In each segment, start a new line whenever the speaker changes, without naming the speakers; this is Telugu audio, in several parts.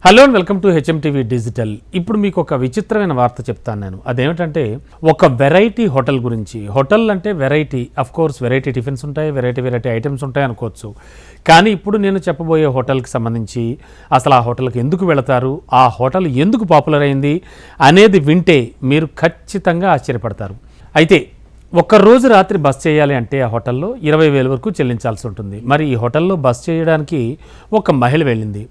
Hello and welcome to HMTV digital. ఇప్పుడు మీకు ఒక విచిత్రమైన వార్త చెప్తాను నేను. అదేమిటంటే ఒక వెరైటీ హోటల్ గురించి. హోటల్ అంటే variety, of course variety tiffins ఉంటాయి, వెరైటీ ఐటమ్స్ ఉంటాయి అనుకోవచ్చు. కానీ ఇప్పుడు నేను చెప్పబోయే హోటల్కి సంబంధించి అసలు ఆ హోటల్కి ఎందుకు వెళతారు, ఆ హోటల్ ఎందుకు పాపులర్ అయింది అనేది వింటే మీరు ఖచ్చితంగా ఆశ్చర్యపడతారు. అయితే ఒక్కరోజు రాత్రి బస్ చేయాలి అంటే ఆ హోటల్లో 20,000 వరకు చెల్లించాల్సి ఉంటుంది. మరి ఈ హోటల్లో బస్ చేయడానికి ఒక మహిళ వెళ్ళింది.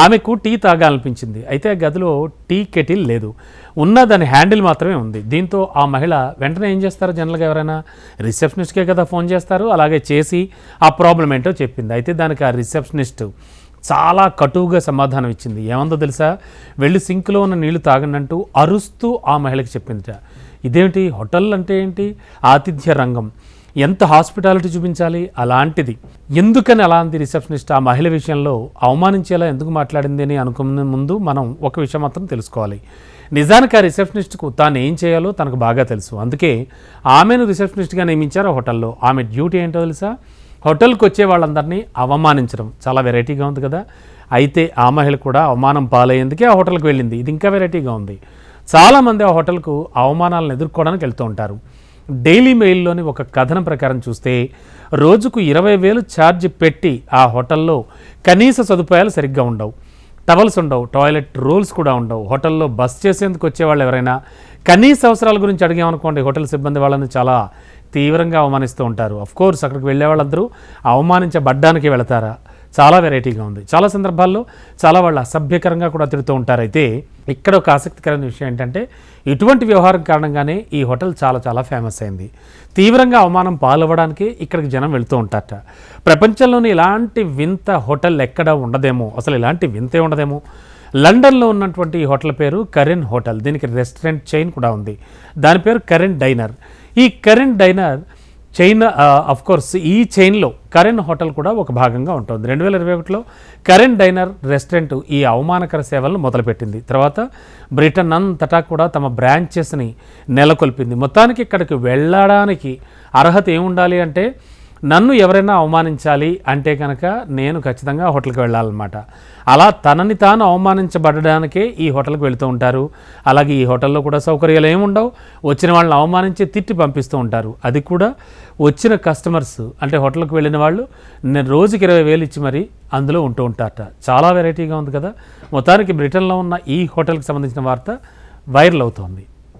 ఆమెకు టీ తాగాలనిపించింది. అయితే ఆ గదిలో టీ కెటిల్ లేదు, ఉన్న దాని హ్యాండిల్ మాత్రమే ఉంది. దీంతో ఆ మహిళ వెంటనే ఏం చేస్తారు, జనరల్గా ఎవరైనా రిసెప్షనిస్ట్కే కదా ఫోన్ చేస్తారు, అలాగే చేసి ఆ ప్రాబ్లం ఏంటో చెప్పింది. అయితే దానికి ఆ రిసెప్షనిస్ట్ చాలా కటువుగా సమాధానం ఇచ్చింది. ఏమందో తెలుసా, వెళ్ళి సింక్లో ఉన్న నీళ్లు తాగనంటూ అరుస్తూ ఆ మహిళకి చెప్పిందిట. ఇదేమిటి, హోటల్ అంటే ఏంటి, ఆతిథ్య రంగం, ఎంత హాస్పిటాలిటీ చూపించాలి, అలాంటిది ఎందుకని అలాంటి రిసెప్షనిస్ట్ ఆ మహిళ విషయంలో అవమానించేలా ఎందుకు మాట్లాడింది అని అనుకునే ముందు మనం ఒక విషయం మాత్రం తెలుసుకోవాలి. నిజానికి ఆ రిసెప్షనిస్ట్కు తాను ఏం చేయాలో తనకు బాగా తెలుసు. అందుకే ఆమెను రిసెప్షనిస్ట్గా నియమించారు ఆ హోటల్లో. ఆమె డ్యూటీ ఏంటో తెలుసా, హోటల్కి వచ్చే వాళ్ళందరినీ అవమానించడం. చాలా వెరైటీగా ఉంది కదా. అయితే ఆ మహిళ కూడా అవమానం పాలయ్యేందుకే ఆ హోటల్కి వెళ్ళింది. ఇది ఇంకా వెరైటీగా ఉంది. చాలామంది ఆ హోటల్కు అవమానాలను ఎదుర్కోవడానికి వెళ్తూ ఉంటారు. డైలీ మెయిల్లోని ఒక కథనం ప్రకారం చూస్తే రోజుకు 20,000 ఛార్జ్ పెట్టి ఆ హోటల్లో కనీస సదుపాయాలు సరిగ్గా ఉండవు, టవల్స్ ఉండవు, టాయిలెట్ రోల్స్ కూడా ఉండవు. హోటల్లో బస్ చేసేందుకు వచ్చేవాళ్ళు ఎవరైనా కనీస అవసరాల గురించి అడిగామనుకోండి, హోటల్ సిబ్బంది వాళ్ళని చాలా తీవ్రంగా అవమానిస్తూ ఉంటారు. అఫ్కోర్స్ అక్కడికి వెళ్ళే వాళ్ళందరూ అవమానించబడ్డానికి వెళతారా, చాలా వెరైటీగా ఉంది. చాలా సందర్భాల్లో చాలా వాళ్ళు అసభ్యకరంగా కూడా తిరుగుతూ ఉంటారు. అయితే ఇక్కడ ఒక ఆసక్తికరమైన విషయం ఏంటంటే, ఇటువంటి వ్యవహారం కారణంగానే ఈ హోటల్ చాలా ఫేమస్ అయింది. తీవ్రంగా అవమానం పాలవ్వడానికి ఇక్కడికి జనం వెళుతూ ఉంటారట. ప్రపంచంలోని ఇలాంటి వింత హోటల్ ఎక్కడ ఉండదేమో, అసలు ఇలాంటి వింతే ఉండదేమో. లండన్లో ఉన్నటువంటి ఈ హోటల్ పేరు కరెన్ హోటల్. దీనికి రెస్టారెంట్ చైన్ కూడా ఉంది. దాని పేరు కరెన్ డైనర్. ఈ కరెన్ డైనర్ చైన్ కోర్స్ ఈ చైన్లో కరెన్ హోటల్ కూడా ఒక భాగంగా ఉంటుంది. 2021లో కరెన్ డైనర్ రెస్టారెంట్ ఈ అవమానకర సేవలను మొదలుపెట్టింది. తర్వాత బ్రిటన్ అంతటా కూడా తమ బ్రాంచెస్ని నెలకొల్పింది. మొత్తానికి ఇక్కడికి వెళ్ళడానికి అర్హత ఏముండాలి అంటే, నన్ను ఎవరైనా అవమానించాలి అంటే కనుక నేను ఖచ్చితంగా హోటల్కి వెళ్ళాలన్నమాట. అలా తనని తాను అవమానించబడడానికే ఈ హోటల్కి వెళుతూ ఉంటారు. అలాగే ఈ హోటల్లో కూడా సౌకర్యాలు ఏముండవు. వచ్చిన వాళ్ళని అవమానించి తిట్టి పంపిస్తూ ఉంటారు. అది కూడా వచ్చిన కస్టమర్స్ అంటే హోటల్కి వెళ్ళిన వాళ్ళు రోజుకి 20,000 ఇచ్చి మరీ అందులో ఉంటూ ఉంటారట. చాలా వెరైటీగా ఉంది కదా. మొత్తానికి బ్రిటన్లో ఉన్న ఈ హోటల్కి సంబంధించిన వార్త వైరల్ అవుతోంది.